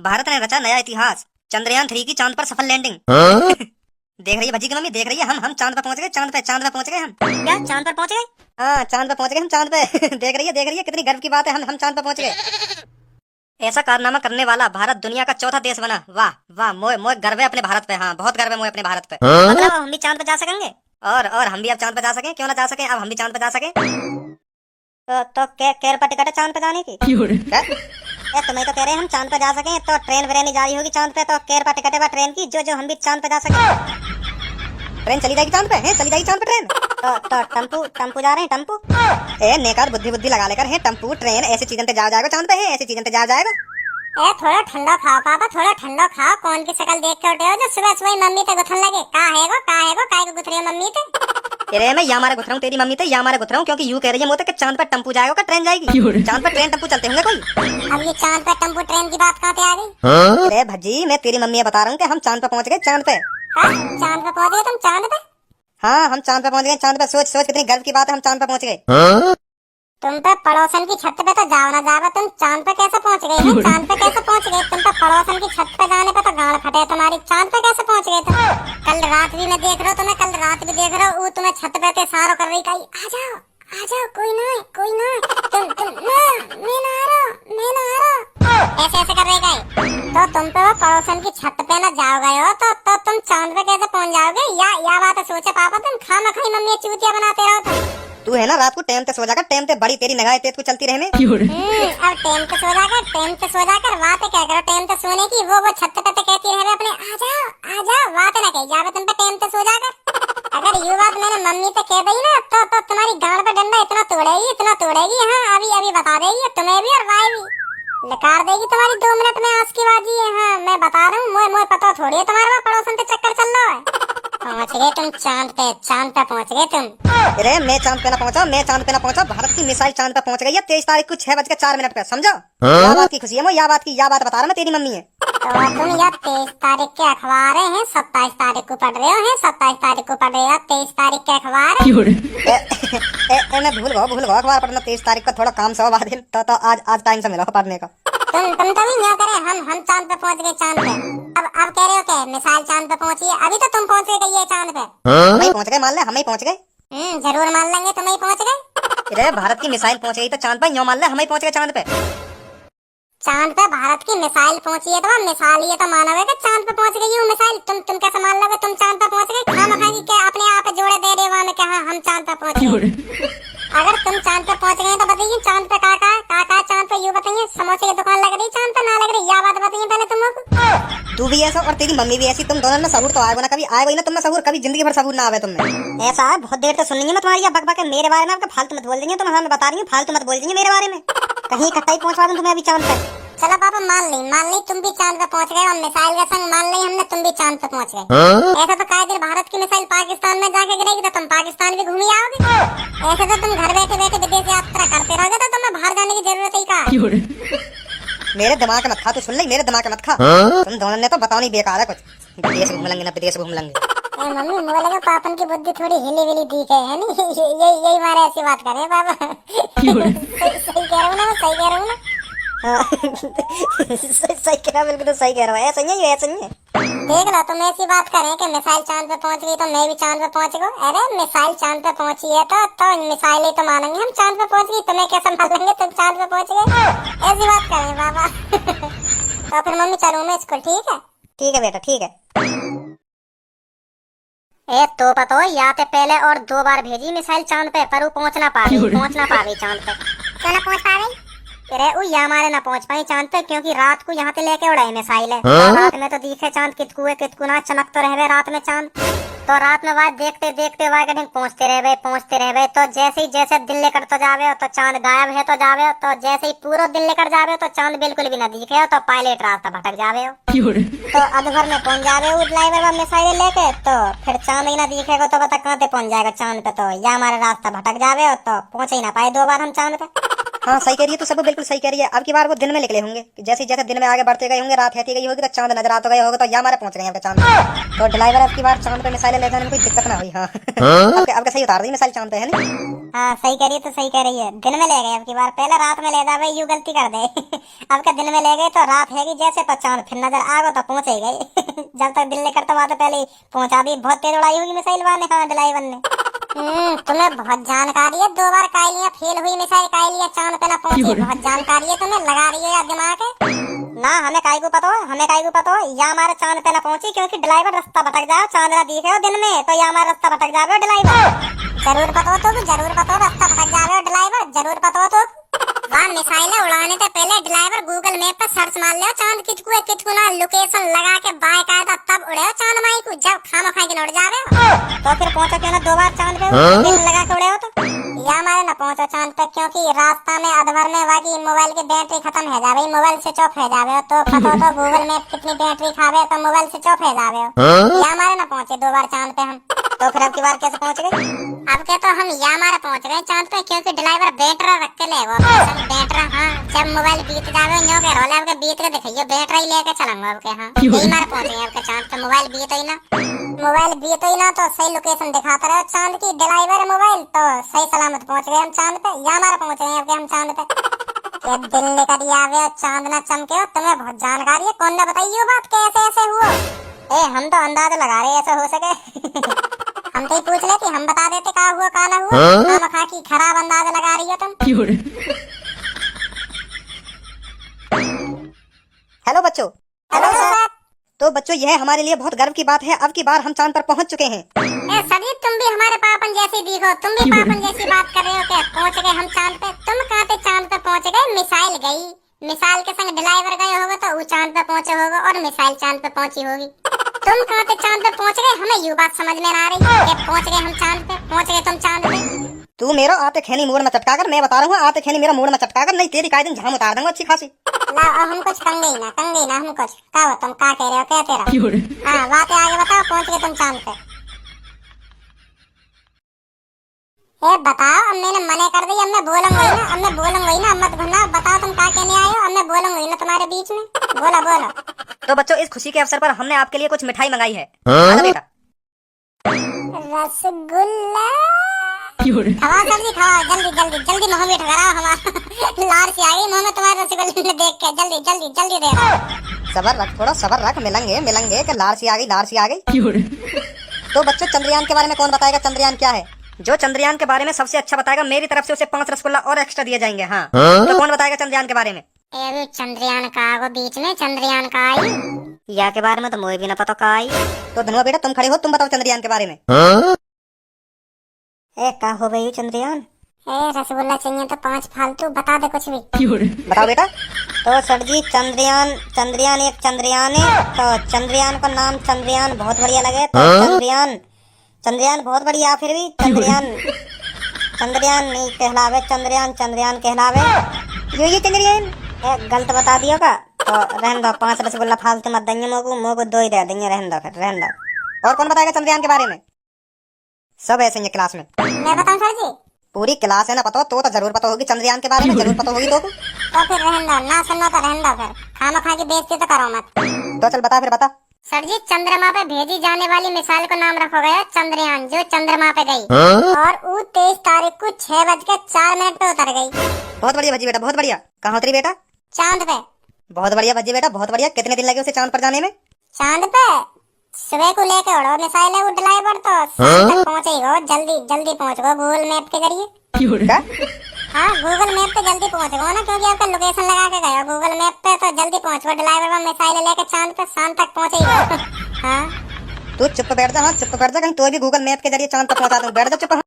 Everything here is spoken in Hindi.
भारत ने रचा नया इतिहास। चंद्रयान 3 की चांद पर सफल लैंडिंग। देख रही है भज्जी की मम्मी, देख रही है हम चांद पर पहुंच गए। चांद पे पहुंच गए हम। क्या चांद पर पहुंच गए? हाँ, चांद पे पहुंच गए हम, चांद पे। देख रही है कितनी गर्व की बात है, हम चांद पे पहुंच गए। ऐसा कारनामा करने वाला भारत दुनिया का चौथा देश बना। वाह वाह, मोए मोए गर्व है अपने भारत पे। हाँ, बहुत गर्व है मोए अपने भारत पे। मतलब हम भी चांद पर जा सकेंगे? और हम भी अब चांद पे जा सकें, क्यों ना जा सकें, अब हम भी चांद पे जा सकें। तो कैर पर टिकट है चांद पे जाने की? क्या? तुम्हें तो कह रहे हैं हम चांद पे जा सकें, तो ट्रेन व्रेन जारी होगी चांद पे, तो कैर पर टिकट है ट्रेन की, जो हम भी चांद पे जा सकें। ट्रेन चली जाएगी चांद पे? है, चली जाएगी चांद पे ट्रेन। तो टम्पू जा रहे हैं, टम्पू। ए नेकार, बुद्धि लगा लेकर है, टम्पू ट्रेन ऐसी चीजों पे जा जाएगा चांद पे, है ऐसी चीजों पे जा जाएगा। थोड़ा ठंडा खाओ पापा, थोड़ा ठंडा खाओ। कौन की शक्ल देख के उठे हो जो सुबह सुबह मम्मी ते गुथन लगे? का है वो काय को गुथ रही है मम्मी ते? अरे मैं या मारे गुथ रहा हूँ तेरी मम्मी ते, या मारे गुथ रहा हूँ, क्योंकि यूं कह रही है मोते कि चांद पर टम्पू जाएगा का ट्रेन जाएगी। चांद पर ट्रेन टम्पू चलते होंगे कोई। अब ये चांद पे टम्पू ट्रेन की बात कहाँ पे आ गई? अरे भज्जी, मैं तेरी मम्मी बता रहा हूँ कि हम चांद पे पहुंच गए, चांद पे। चांद पे पहुंच गए तुम? चांद पे? हाँ, हम चांद पे पहुंच गए, चांद पे। सोच कितनी गर्व की बात है, हम चांद पे पहुंच गए। तुम पे पड़ोसन की छत पे तो जाओ ना जाओ, तुम चांद पे कैसे पहुंच गए हैं? चांद पे कैसे पहुंच गए? तुम पे पड़ोसन की छत पे जाने पे तो गांड फटे तुम्हारी। चांद पे कैसे पहुंच गए तुम? कल रात भी मैं देख रहा हूँ तुम्हें, कल रात भी देख रहा हूँ तुम्हें छत पे इशारा कर रही, कही आ जाओ, कोई ना तुम ना, मैं ना आ रहा, ऐसे कर रही कही। तो तुम पे वो पड़ोसन की छत पे ना जाओ गए हो, तो तुम चांद पे कैसे पहुंच जाओगे? या बात सोचे पापा, तुम खाना खाई मम्मी चूतिया बनाते रहो तुम। तू है ना, रात को टाइम पे सो जाकर, टाइम पे बड़ी तेरी निगाहें तेज को चलती रहने। अब टाइम पे सो जाकर बात क्या करो टाइम पे सोने की? वो छत पे कहती रहे अपने आ जाओ, बात ना कही जावे तुम पे टाइम पे सो जाकर। अगर ये बात मैंने मम्मी से कह दी ना, तो तुम्हारी गांड पे डंडा इतना तोड़ेगी। हाँ, अभी बता देगी तुम्हें भी और भाई भी। लकार देगी तुम्हारी 2 मिनट में आस की बाजी है। हाँ, मैं बता रहा हूँ, मोए पता थोड़ी है तुम्हारे वहाँ पड़ोसन से चक्कर चल रहा है। पहुंच गए तुम चांद पे पहुंच गए तुम। अरे मैं चांद पे ना पहुंचा, भारत की मिसाइल चांद पे पहुंच गई है 23 तारीख को 6:04 पे, समझो। या बात की खुशी है, या बात बता रहा मैं, तेरी मम्मी है। तो तुम या 23 तारीख के अखबार हैं, 27 तारीख को पढ़ रहे हो, 27 तारीख को पढ़ रहे हो, 23 तारीख के अखबार। मैं भूल गया अखबार पढ़ना 23 तारीख का, थोड़ा काम से हुआ दिन, तो आज टाइम से मिला पढ़ने का। तुम तभी क्या करे, हम चांद पे पहुंच गए, चांद पे। अब कह रहे हो क्या मिसाइल चांद पे पहुंची है? अभी तो तुम पहुंच गए ये चांद पे। हम ही पहुंच गए, मान ले, हम ही पहुंच गए। जरूर मान लेंगे तुम ही पहुंच गए। अरे भारत की मिसाइल पहुंच गई तो चांद पे, यूं मान ले हम ही पहुंच गए चांद पे। चांद पे भारत की मिसाइल पहुंची है, तो मिसाइल ये तो माना है कि चांद पे पहुंच गई है मिसाइल। तुम कैसे मान लोगे तुम चांद पे पहुंच गए? खामखा के अपने आप जोड़े दे रहे हो कि हाँ हम चांद पे पहुंच गए। अगर तुम चांद पे पहुंच गए तो बताइए चांद पे का चांद पे यूं बताइए, समोसे की दुकान लग रही चांद पे ना लग रही, या बात बताइए पहले तुमको। तू भी ऐसा और तेरी मम्मी भी ऐसी, तुम दोनों में सबूर तो आएगा ना, कभी आएगा ही ना तुम में सबूर, कभी जिंदगी भर सबूर ना आवे तुम में। ऐसा है, बहुत देर तक सुन रही हूं मैं तुम्हारी ये बक मेरे बारे में। आपका फालतू मत बोल देंगे तुम, हमें बता रही हूँ, फालतू मत बोल देंगे मेरे बारे में। कहीं इकट्ठा ही पहुंचवा दूं तुम्हें अभी चांद पे। चलो पापा मान ली तुम भी चांद पे पहुंच गए, और मिसाइल का संग मान ली हमने, तुम भी चांद पे पहुंच गए। ऐसा तो काय दिन भारत की मिसाइल पाकिस्तान में जाके गिरेगी तो तुम पाकिस्तान भी घूमी आओगे। ऐसे तो तुम घर बैठे विदेश यात्रा करते रहोगे, तो तुम्हें बाहर जाने की जरूरत ही का? मेरे दिमाग में मत खा, तू सुन ले, मेरे दिमाग में मत खा। तुम दोनों ने तो बताओ नहीं, बेकार है कुछ, विदेश घूम लेंगे ना विदेश घूम लेंगे। मम्मी मुझे लगा पापन की बुद्धि थोड़ी हिली दिखे है नहीं, यही मारे ऐसी बात कर रहे हैं पापा। सही कह रहा हूँ ना, सही कह रहा हूँ ना? सही कह रहा, बिल्कुल सही कह रहा है, ऐसा ही है। देख लो तुम ऐसी बात करें कि मिसाइल चांद पे पहुंच गई तो मैं भी चांद पे पहुंच गई। अरे मिसाइल चांद पे पहुंची है तो मिसाइल ही तो मानेंगे हम, चांद पे पहुंच गई, तुम्हें कैसे मान लेंगे तुम चांद पे पहुंच गए? ऐसी बात करें बाबा। तो फिर मम्मी चलूं मैं स्कूल, ठीक है? ठीक है बेटा, ठीक है। ए तो पता या ते पहले और 2 बार भेजी मिसाइल चांद पे, पर वो पहुंच ना पा रही चांद पे। क्यों ना पहुंच पा रही? अरे वो या हमारे ना पहुंच पाई चांद पे, क्योंकि रात को यहाँ पे लेके उड़ाई मिसाइल है। तो रात में तो दिखे चांद कितकू ना चमक तो रहे रात में चांद। तो रात में वाह देखते वाह कहीं पहुंचते रहे। तो जैसे दिल लेकर तो जावे तो चांद गायब है, तो जावे तो जैसे ही पूरा दिल लेकर जावे तो चांद बिल्कुल भी ना दिखे, तो पायलट रास्ता भटक जावे हो। तो अधभर में पहुंच जावे वो ड्राइवर मिसाइल लेके, तो फिर चांद ही ना दिखेगा तो बता कहाँ पे पहुंच जाएगा चांद पे? तो या हमारा रास्ता भटक जावे हो तो पहुंच ही ना पाए 2 बार हम चांद पे। हाँ सही कह रही है, तो सब बिल्कुल सही कह रही है। अब की बार वो दिन में निकले होंगे, जैसे जैसे दिन में आगे बढ़ते गए होंगे, रात रहती गई होगी तो चांद नजर आता गया होगा, तो या हमारे पहुंच गए हैं चांद पे। तो ड्राइवर अब की बार चांद पे मिसाइलें ले जाने में कोई दिक्कत ना हुई। हाँ अब सही उतार दी मिसाइल चांद पे, है नहीं? हाँ सही कह रही है, तो सही कह रही है। दिन में ले गए अब की बार, पहले रात में ले जा भाई, यू गलती कर दे। अब के दिन में ले गए तो रात है जैसे, तो चांद फिर नजर आ गो तो पहुंच ही गए। जब तक दिल नहीं करता वहां तो पहले ही पहुंचा दी। बहुत तेज उड़ाई होगी मिसाइल वाले, हाँ ड्राइवर ने। तुम्हें बहुत जानकारी है। 2 बार कायलियां फेल हुई मिसाइल, कायलियां चांद पे ना पहुंची। बहुत जानकारी है तुम्हें, लगा रही है यार दिमाग है ना। हमें काहे को पता हो, हमें काहे को पता हो, या हमारे चांद पे ना पहुंची क्योंकि ड्राइवर रास्ता भटक जाए, चांद ना दिखे हो दिन में तो या हमारा रास्ता भटक जाए ड्राइवर। जरूर पता हो तो, जरूर पता हो रास्ता भटक जाए ड्राइवर, जरूर पता हो तो। वहाँ मिसाइल उड़ाने से पहले ड्राइवर गूगल मैप पे सर्च मार ले चांद कितकू है कितकू ना, लोकेशन लगा के बाय कायदा तब उड़े हो चांद माई को। जब खामा खा के उड़ जावे तो फिर पहुंचो क्यों ना 2 बार चांद पे, लोकेशन लगा के उड़े हो तो। या हमारे ना पहुंचो चांद पे क्योंकि रास्ता में अधवर में वाकी मोबाइल की बैटरी खत्म है जावे, मोबाइल स्विच ऑफ है जावे, तो पता तो गूगल मैप कितनी बैटरी खावे तो मोबाइल स्विच ऑफ है जावे। या हमारे ना पहुंचे 2 बार चांद पे हम, तो फिर अब की बार कैसे पहुंच गए? अब के तो हम या हमारे पहुंच गए चांद पे क्योंकि ड्राइवर बैटरा रख के ले वो बैटरा। हाँ जब मोबाइल बीत जावे न्यो के रोले आपके बीत के दिखाइयो, बैटरा ही लेके चलूंगा आपके। हाँ यही मारे पहुंचे हैं आपके चांद पे। मोबाइल बीत ही ना, मोबाइल बीत ही ना तो सही लोकेशन दिखाता रहे चांद की ड्राइवर मोबाइल, तो सही सलामत पहुंच गए हम चांद पे। या हमारे पहुंच गए आपके हम चांद पे। ये दिल लेकर आवे चांद ना चमके हो, तुम्हें बहुत जानकारी है। कौन ने बताई ये बात कैसे ऐसे हुआ? ए हम तो अंदाजा लगा रहे ऐसा हो सके। हम तो ही पूछ लेते, हम बता देते का हुआ का ना हुआ। खामखा की खराब अंदाजा लगा रही हो तुम। हेलो बच्चों। Hello sir. तो बच्चों यह हमारे लिए बहुत गर्व की बात है, अब की बार हम चांद पर पहुंच चुके हैं। सर जी तुम भी हमारे पापन जैसी दिखो, तुम भी पापन जैसी बात कर रहे हो। क्या पहुंच गए हम चांद पे? तुम कहाँ पे चांद पे पहुंच गए? मिसाइल गई, मिसाइल के संग ड्राइवर गए होगा तो वो चांद पे पहुंचे होगा और मिसाइल चांद पे पहुंची होगी। तुम कहाँ पे चांद पे पहुंच गए? हमें ये बात समझ में ना आ रही है। पहुंच गए हम चांद पे, पहुंच गए तुम चांद पे। तू मेरा आते खेनी मोड़ में चटका कर, मैं बता रहा हूँ आते खेनी मेरा मोड़ में चटका कर, नहीं तेरी कायदन झाम उतार दूंगा अच्छी खासी। ला हम कुछ कंगे ना हम कुछ का हो, तुम का कह रहे हो क्या तेरा? हाँ बातें आगे बताओ, पहुंच गए तुम चांद पे। ए बताओ, अब मैंने मने कर दी, अब मैं बोलूंगी ना, अब मैं बोलूंगी ना, मत घुना। बताओ तुम क्या कहने आए हो, अब मैं बोलूंगी ना तुम्हारे बीच में। बोलो बोलो। तो बच्चों इस खुशी के अवसर पर हमने आपके लिए कुछ मिठाई मंगाई है। हेलो बेटा। रसगुल्ला खाओ जल्दी खाओ, जल्दी जल्दी जल्दी मुंह में ठहराओ। हमारा लार सी आ गई मुंह में तुम्हारे रसगुल्ले देख के। जल्दी जल्दी जल्दी दे। सबर रख, थोड़ा सबर रख, मिलेंगे मिलेंगे कि लार सी आ गई, लार सी आ गई। तो बच्चों चंद्रयान के बारे में कौन बताएगा? चंद्रयान क्या है? जो चंद्रयान के बारे में सबसे अच्छा बताएगा मेरी तरफ से उसे 5 रसगुल्ला और एक्स्ट्रा दिए जाएंगे। हाँ तो कौन बताएगा चंद्रयान के बारे में? चंद्रयान का आगो बीच में चंद्रयान का आई या के बारे में तो मुझे भी ना पता का आई। तो धनुआ बेटा तुम खड़े हो, तुम बताओ चंद्रयान के बारे में। ए का हो गई चंद्रयान? रसगुल्ला चाहिए तो 5 फालतू बता दे कुछ भी। बताओ बेटा। तो सर जी चंद्रयान एक चंद्रयान है, तो चंद्रयान का नाम चंद्रयान बहुत बढ़िया लगे, तो चंद्रयान बहुत बढ़िया। फिर भी चंद्रयान नहीं कहलावे, चंद्रयान कहलावे। ये चंद्रयान गलत बता दियो का, तो रहने दो। 5 रसगुल्ला फालतू मत देंगे, मोको 2 ही दे देंगे, रहने दो फिर, रहने दो। और कौन बताएगा चंद्रयान के बारे में? सब ऐसे ही क्लास में। मैं बताऊं सर जी? पूरी क्लास है ना पता हो, तो जरूर पता होगी चंद्रयान के बारे में, जरूर पता होगी तो फिर रहने दो, ना सुनना तो रहने दो फिर। खामा की बेइज्जती तो करो मत। तो चल बता फिर बता। सर जी चंद्रमा पे भेजी जाने वाली मिसाइल को नाम रखा गया चंद्रयान, जो चंद्रमा पे गई और वो 23 तारीख को 6:04 पे उतर गई। बहुत बढ़िया भजी बेटा, बहुत बढ़िया। कहाँ उतरी बेटा? चांद पे। बहुत बढ़िया भजी बेटा, बहुत बढ़िया। कितने दिन लगे उसे चांद पर जाने में? चांद पे सुबह को लेके उड़ो मिसाइल है वो ड्राइवर, तो शाम तक पहुंचे ही हो। जल्दी जल्दी पहुंच गो गूगल मैप के जरिए। हाँ गूगल मैप पे जल्दी पहुंच गो ना, क्योंकि आपका लोकेशन लगा के गए हो गूगल मैप पे, तो जल्दी पहुंच गो। ड्राइवर में मिसाइल लेके चांद पे शाम तक पहुंचे ही हो। हाँ तू चुप बैठ जा, हाँ चुप बैठ जा, कहीं तो भी गूगल मैप के जरिए चांद पर पहुंचा दूं। बैठ जा चुप।